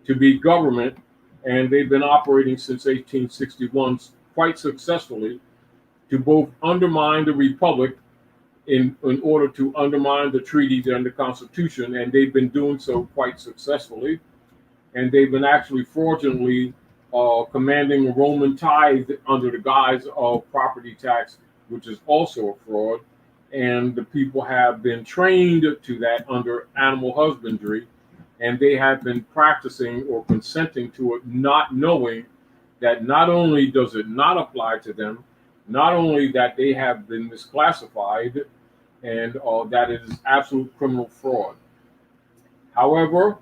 to be government, and they've been operating since 1861 quite successfully to both undermine the republic in order to undermine the treaties and the Constitution, and they've been doing so quite successfully. And they've been actually fraudulently commanding a Roman tithe under the guise of property tax, which is also a fraud. And the people have been trained to that under animal husbandry, and they have been practicing or consenting to it, not knowing that not only does it not apply to them, not only that they have been misclassified, and that it is absolute criminal fraud. However,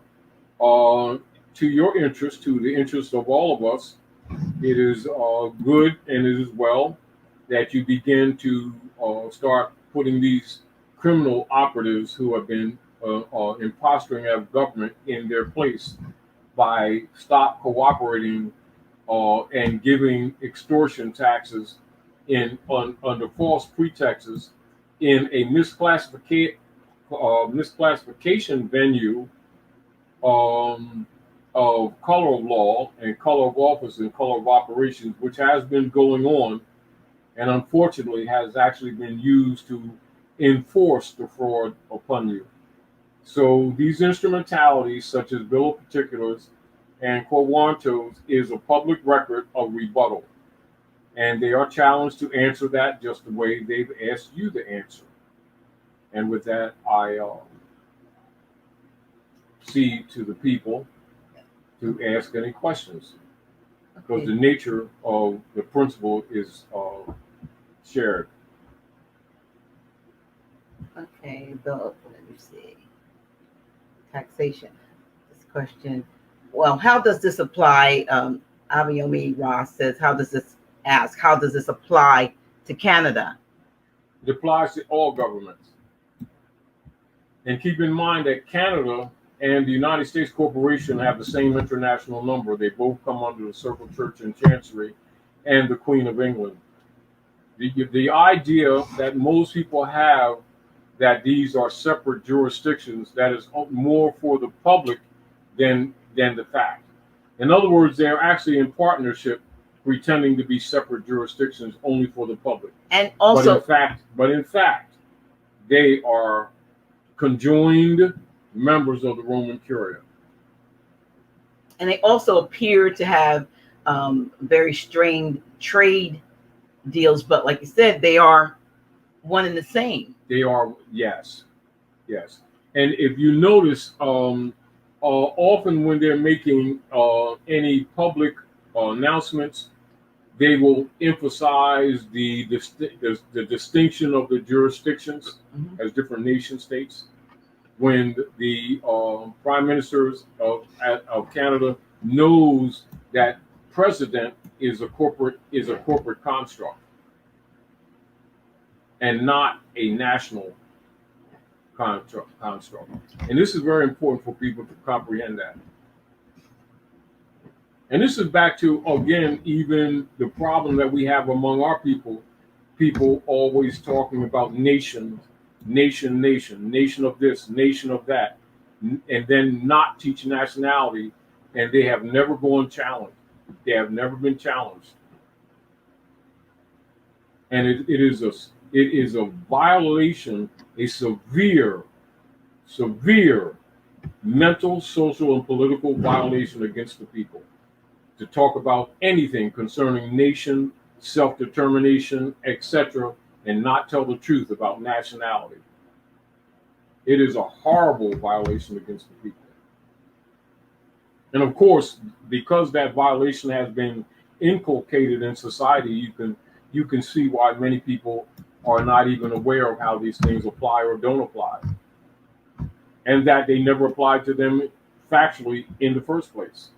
to your interest, to the interest of all of us, it is good and it is well that you begin to start putting these criminal operatives who have been imposturing as government in their place by stop cooperating and giving extortion taxes under false pretexts in a misclassification venue of color of law and color of office and color of operations, which has been going on and unfortunately has actually been used to enforce the fraud upon you. So these instrumentalities, such as bill of particulars and quo warrantos, is a public record of rebuttal. And they are challenged to answer that just the way they've asked you to answer. And with that, I cede to the people to ask any questions, because the nature of the principle is shared. Okay, Bill, let me see. Taxation. This question. Well, how does this apply? Abiyomi Ross says, how does this apply to Canada? It applies to all governments. And keep in mind that Canada and the United States Corporation have the same international number. They both come under the Circle Church and Chancery and the Queen of England. The idea that most people have that these are separate jurisdictions, that is more for the public than the fact. In other words, they're actually in partnership, pretending to be separate jurisdictions only for the public. And also, but in fact, they are conjoined members of the Roman Curia. And they also appear to have very strained trade deals, but like you said, they are one and the same. They are, yes. And if you notice, often when they're making any public announcements, they will emphasize the distinction of the jurisdictions as different nation states. When the prime ministers of Canada knows that president is a corporate construct and not a national construct. And this is very important for people to comprehend that. And this is back to, again, even the problem that we have among our people always talking about nation of this, nation of that, and then not teach nationality, and they have never gone challenged. They have never been challenged. And it is a violation, a severe mental, social, and political violation against the people to talk about anything concerning nation, self-determination, etc., and not tell the truth about nationality. It is a horrible violation against the people. And of course, because that violation has been inculcated in society, you can see why many people are not even aware of how these things apply or don't apply, and that they never applied to them factually in the first place,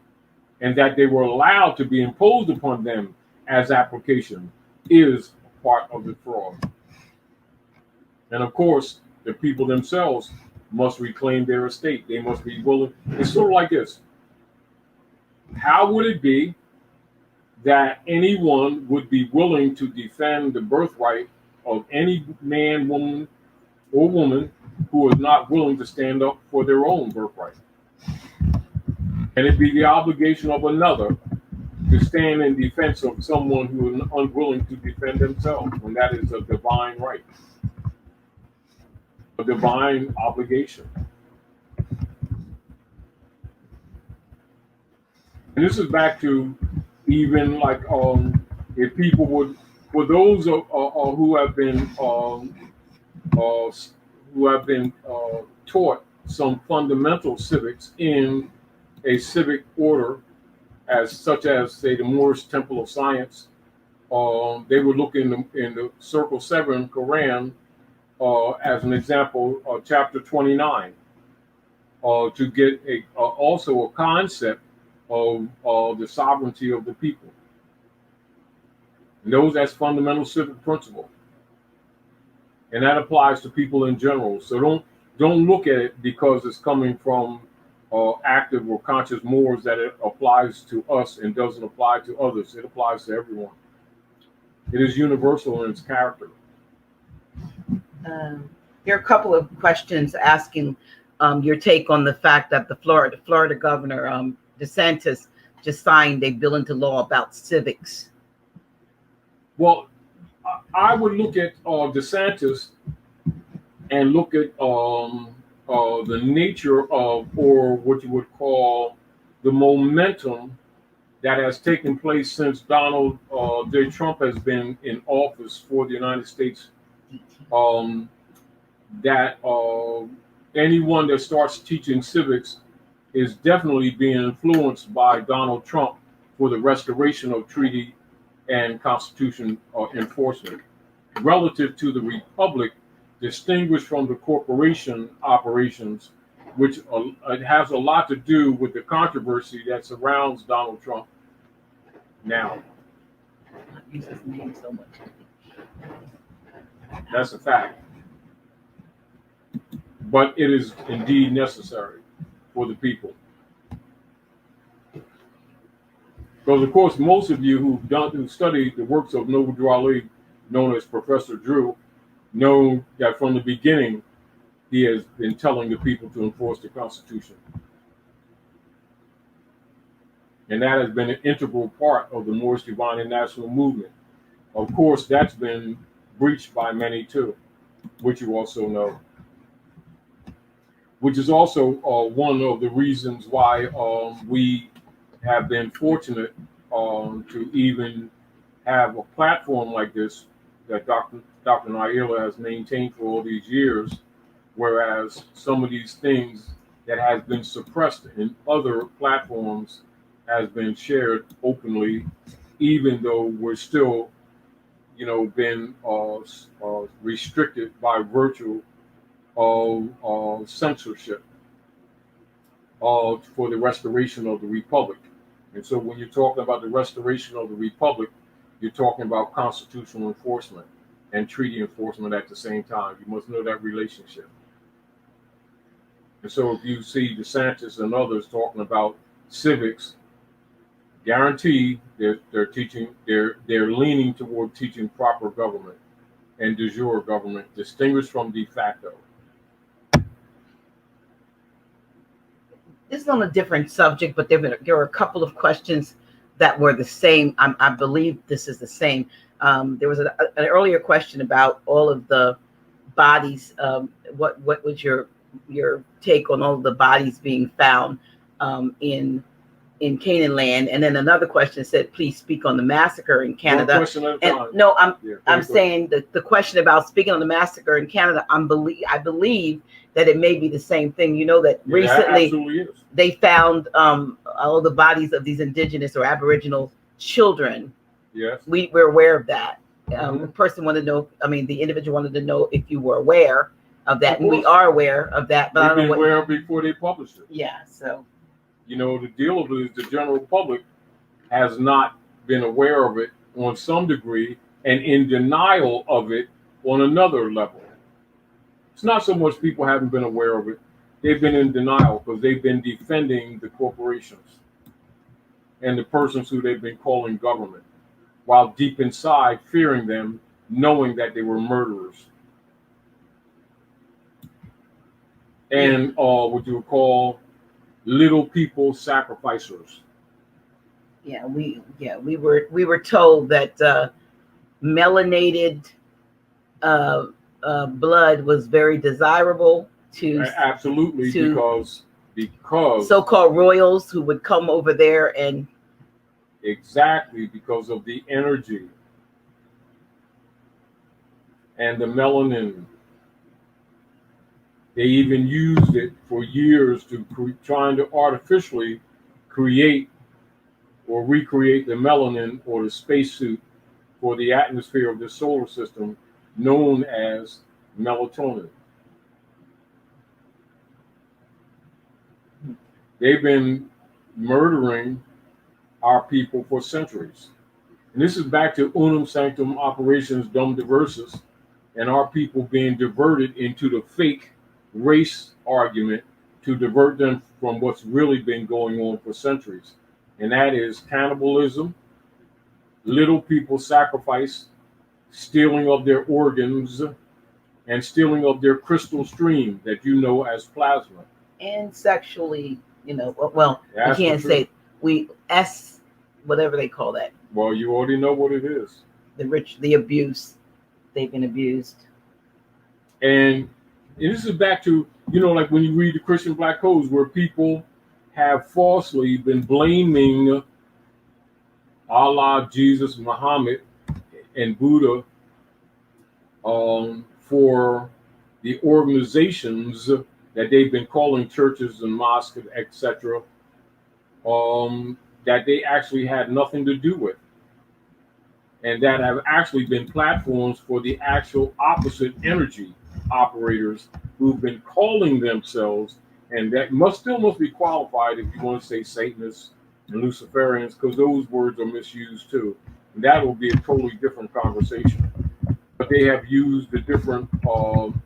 and that they were allowed to be imposed upon them as application is part of the fraud. And of course, the people themselves must reclaim their estate. They must be willing. It's sort of like this. How would it be that anyone would be willing to defend the birthright of any man, woman, or woman who is not willing to stand up for their own birthright? and it be the obligation of another to stand in defense of someone who is unwilling to defend themselves, when that is a divine right, a divine obligation. And this is back to even like if people would, for those who have been taught some fundamental civics in a civic order, as such as say the Moorish Temple of Science, they would look in the Circle 7 Quran as an example, chapter 29, to get also a concept of the sovereignty of the people. And those as fundamental civic principle, and that applies to people in general. So don't look at it because it's coming from active or conscious Moors that it applies to us and doesn't apply to others. It applies to everyone. It is universal in its character. There are a couple of questions asking your take on the fact that the Florida governor, DeSantis, just signed a bill into law about civics. Well, I would look at DeSantis and look at the nature of, or what you would call, the momentum that has taken place since Donald J. Trump has been in office for the United States. That anyone that starts teaching civics is definitely being influenced by Donald Trump for the restoration of treaty and constitution enforcement relative to the republic, distinguished from the corporation operations, which it has a lot to do with the controversy that surrounds Donald Trump now. I use his name so much. That's a fact. But it is indeed necessary for the people. Because, of course, most of you who studied the works of Noble Drew Ali, known as Professor Drew, know that from the beginning he has been telling the people to enforce the Constitution. And that has been an integral part of the Moorish Divine and National movement. Of course, that's been breached by many too, which you also know. Which is also one of the reasons why we have been fortunate to even have a platform like this that Dr. Naila has maintained for all these years, whereas some of these things that has been suppressed in other platforms has been shared openly, even though we're still, been restricted by virtue of censorship for the restoration of the republic. And so when you're talking about the restoration of the republic, you're talking about constitutional enforcement and treaty enforcement at the same time. You must know that relationship. And so if you see DeSantis and others talking about civics, guarantee they're teaching, they're leaning toward teaching proper government and de jure government, distinguished from de facto. This is on a different subject, but there were a couple of questions that were the same. I believe this is the same. There was an earlier question about all of the bodies. What was your take on all of the bodies being found in Canaan land? And then another question said, please speak on the massacre in Canada. One question at a time. No, I'm saying that the question about speaking on the massacre in Canada, I believe that it may be the same thing. You know that recently they found all the bodies of these indigenous or Aboriginal children. Yes, we're aware of that. The person wanted to know. I mean, the individual wanted to know if you were aware of that, and we are aware of that. But I don't know what. Aware before they published it. Yeah. So. The deal of it is the general public has not been aware of it on some degree and in denial of it on another level. It's not so much people haven't been aware of it. They've been in denial because they've been defending the corporations and the persons who they've been calling government, while deep inside fearing them, knowing that they were murderers. And what you would call little people sacrificers. We were told that melanated blood was very desirable to Absolutely, because so-called royals who would come over there, and exactly because of the energy and the melanin. They even used it for years to trying to artificially create or recreate the melanin or the spacesuit for the atmosphere of the solar system, known as melatonin. They've been murdering our people for centuries. And this is back to unum sanctum operations dum diversus, and our people being diverted into the fake race argument to divert them from what's really been going on for centuries. And that is cannibalism, little people sacrifice, stealing of their organs, and stealing of their crystal stream that you know as plasma. And sexually, well, you can't say whatever they call that. Well, you already know what it is. The abuse. They've been abused. And this is back to, like when you read the Christian Black Codes, where people have falsely been blaming Allah, Jesus, Muhammad, and Buddha for the organizations that they've been calling churches and mosques, etc., that they actually had nothing to do with, and that have actually been platforms for the actual opposite energy operators who've been calling themselves, and that still must be qualified if you want to say Satanists and Luciferians, because those words are misused too. And that will be a totally different conversation. But they have used the different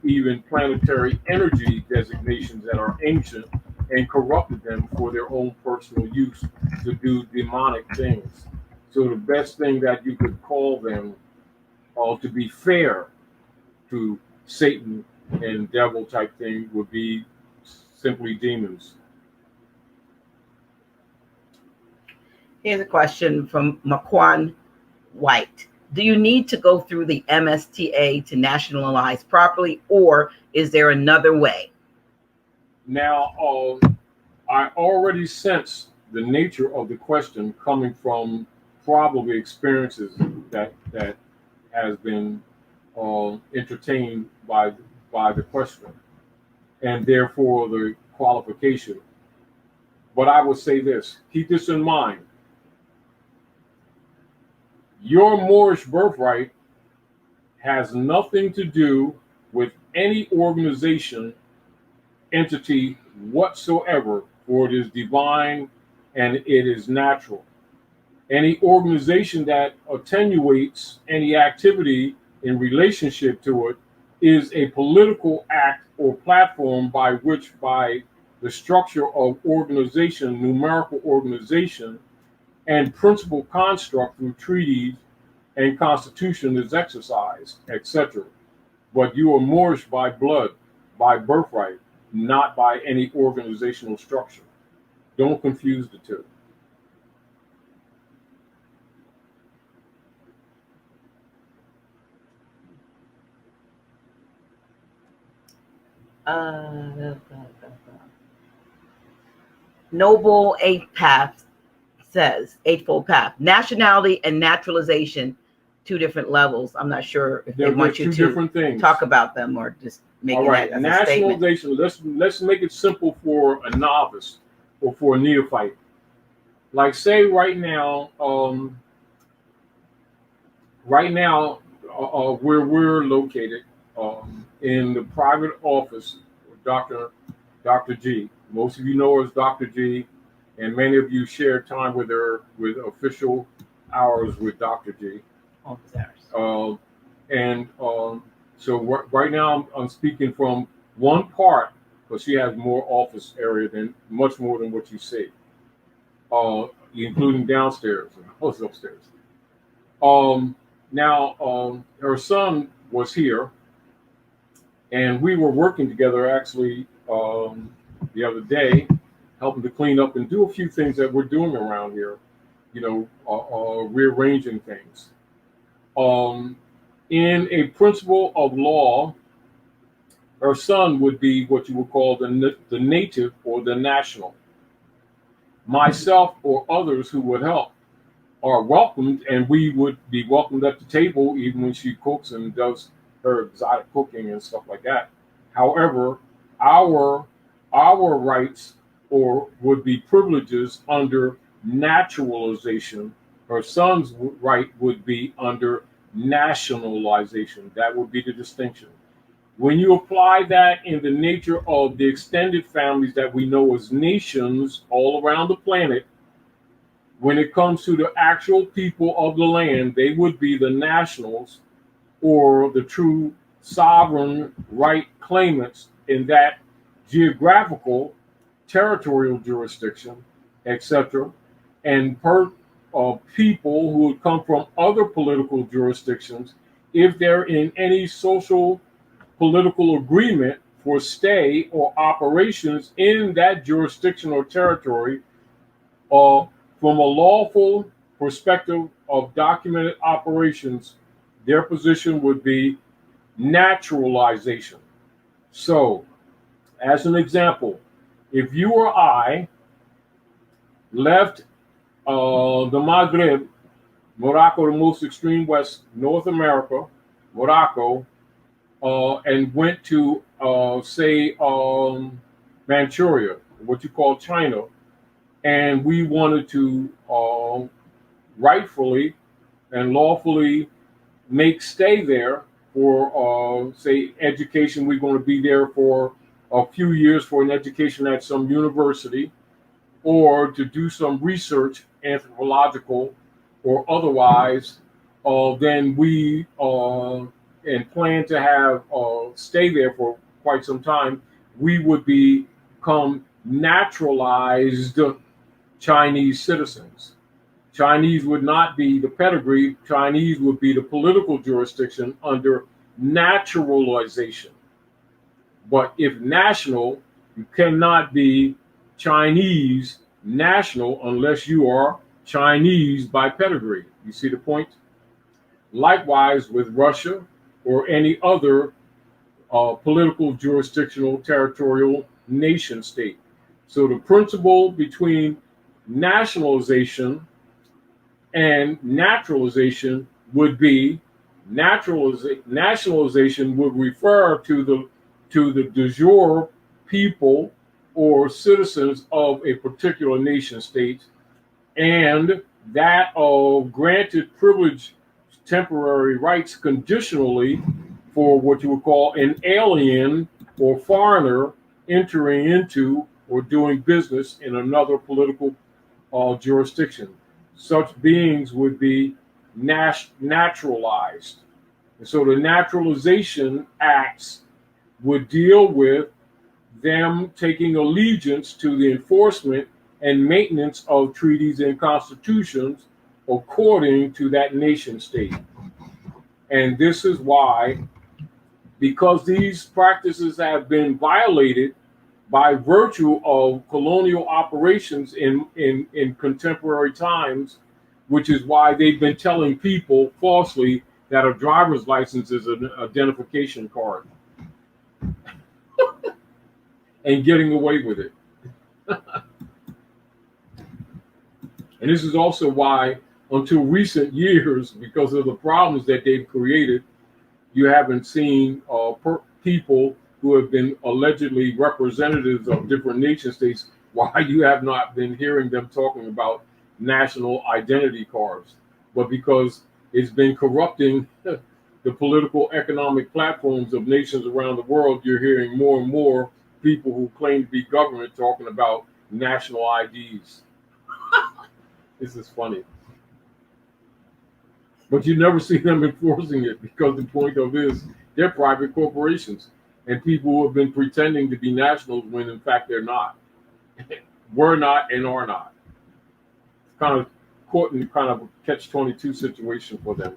even planetary energy designations that are ancient and corrupted them for their own personal use to do demonic things. So the best thing that you could call them, to be fair to Satan and devil type thing, would be simply demons. Here's a question from Maquan White. Do you need to go through the MSTA to nationalize properly, or is there another way? Now, I already sense the nature of the question coming from probably experiences that has been entertained by the question, and therefore the qualification. But I would say this: keep this in mind. Your Moorish birthright has nothing to do with any organization, entity whatsoever, for it is divine and it is natural. Any organization that attenuates any activity in relationship to it is a political act or platform by which, by the structure of organization, numerical organization, and principal construct through treaties and constitution is exercised, etc. But you are Moorish by blood, by birthright, not by any organizational structure. Don't confuse the two. Noble Eighth Path says, Eightfold Path, nationality and naturalization, two different levels. I'm not sure if they want you to talk about them or just make it as a nationalization. Let's make it simple for a novice or for a neophyte. Like, say right now, where we're located, in the private office of Dr. G. Most of you know her as Dr. G, and many of you share time with her with official hours with Dr. G. So right now I'm speaking from one part, because she has more office area than much more than what you see, including downstairs and also upstairs. Now her son was here, and we were working together actually the other day, helping to clean up and do a few things that we're doing around here, rearranging things. In a principle of law, her son would be what you would call the native or the national. Myself or others who would help are welcomed, and we would be welcomed at the table even when she cooks and does her exotic cooking and stuff like that. However, our rights or would be privileges under naturalization. Her son's right would be under nationalization. That would be the distinction. When you apply that in the nature of the extended families that we know as nations all around the planet, when it comes to the actual people of the land, they would be the nationals or the true sovereign right claimants in that geographical, territorial jurisdiction, etc. And people who would come from other political jurisdictions, if they're in any social political agreement for stay or operations in that jurisdiction or territory, from a lawful perspective of documented operations, their position would be naturalization. So, as an example, if you or I left the Maghreb, Morocco, the most extreme west, North America, Morocco, and went to, say, Manchuria, what you call China, and we wanted to rightfully and lawfully make stay there for, say, education. We're going to be there for a few years for an education at some university, or to do some research, anthropological or otherwise. Then we and plan to have stay there for quite some time. We would become naturalized Chinese citizens. Chinese would not be the pedigree. Chinese would be the political jurisdiction under naturalization. But if national, you cannot be Chinese national unless you are Chinese by pedigree. You see the point? Likewise with Russia or any other political, jurisdictional, territorial nation state. So the principle between nationalization and naturalization would be nationalization would refer to the de jure people or citizens of a particular nation state, and that of granted privilege temporary rights conditionally for what you would call an alien or foreigner entering into or doing business in another political jurisdiction. Such beings would be naturalized. And so the naturalization acts would deal with them taking allegiance to the enforcement and maintenance of treaties and constitutions according to that nation state. And this is why, because these practices have been violated by virtue of colonial operations in contemporary times, which is why they've been telling people falsely that a driver's license is an identification card and getting away with it. And this is also why, until recent years, because of the problems that they've created, you haven't seen people who have been allegedly representatives of different nation states, why you have not been hearing them talking about national identity cards. But because it's been corrupting the political economic platforms of nations around the world, you're hearing more and more people who claim to be government talking about national IDs. This is funny. But you never see them enforcing it, because the point of it is they're private corporations and people who have been pretending to be nationals when in fact they're not. Were not and are not. It's kind of caught in kind of a catch-22 situation for them.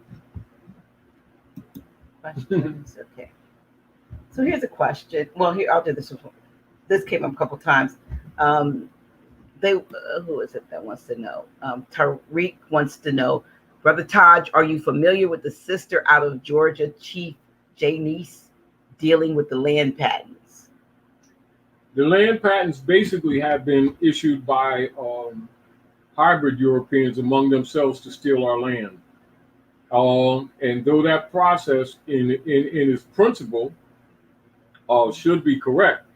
Questions? Okay. So here's a question. Well, here, I'll do this one. This came up a couple times. who is it that wants to know? Tariq wants to know, Brother Taj, are you familiar with the sister out of Georgia, Chief Janice, dealing with the land patents? The land patents basically have been issued by hybrid Europeans among themselves to steal our land. And though that process in its principle should be correct,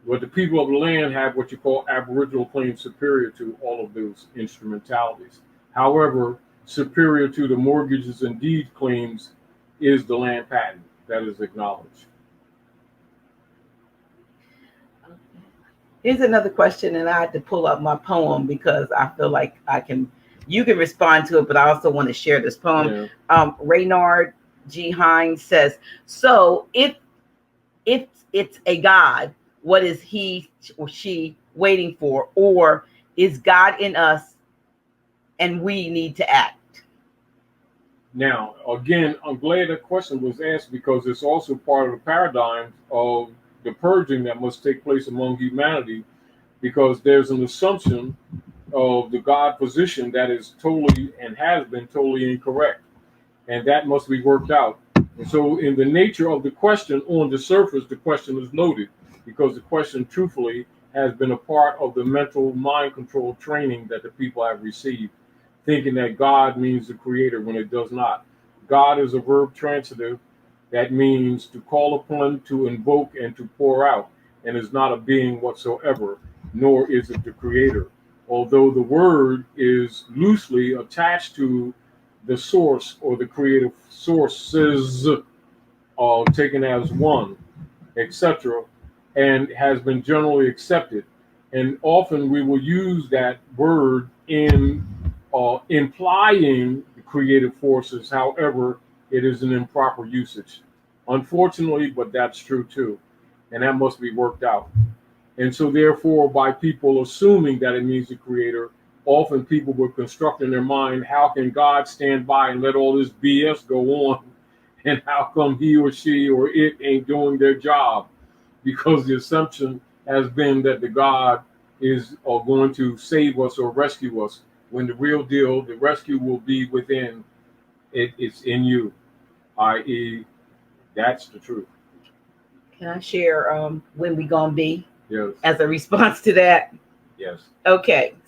but the people of the land have what you call aboriginal claims superior to all of those instrumentalities. However, superior to the mortgages and deed claims is the land patent that is acknowledged. Here's another question, and I had to pull up my poem because I feel like you can respond to it, but I also want to share this poem. Yeah. Reynard G. Hines says, so if it's a God, what is he or she waiting for? Or is God in us and we need to act? Now, again, I'm glad that question was asked because it's also part of the paradigm of the purging that must take place among humanity, because there's an assumption of the God position that is totally and has been totally incorrect. And that must be worked out. And so in the nature of the question, on the surface, the question is loaded because the question truthfully has been a part of the mental mind control training that the people have received, thinking that God means the creator when it does not. God is a verb transitive that means to call upon, to invoke, and to pour out, and is not a being whatsoever, nor is it the creator. Although the word is loosely attached to the source or the creative sources, taken as one, etc., and has been generally accepted. And often we will use that word in implying the creative forces. However, it is an improper usage, unfortunately, but that's true too. And that must be worked out. And so therefore, by people assuming that it means the creator, often people would construct in their mind, how can God stand by and let all this BS go on? And how come he or she or it ain't doing their job? Because the assumption has been that the God is going to save us or rescue us, when the real deal, the rescue will be within. It's in you, i.e., that's the truth. Can I share when we gonna be? Yes. As a response to that? Yes. Okay. So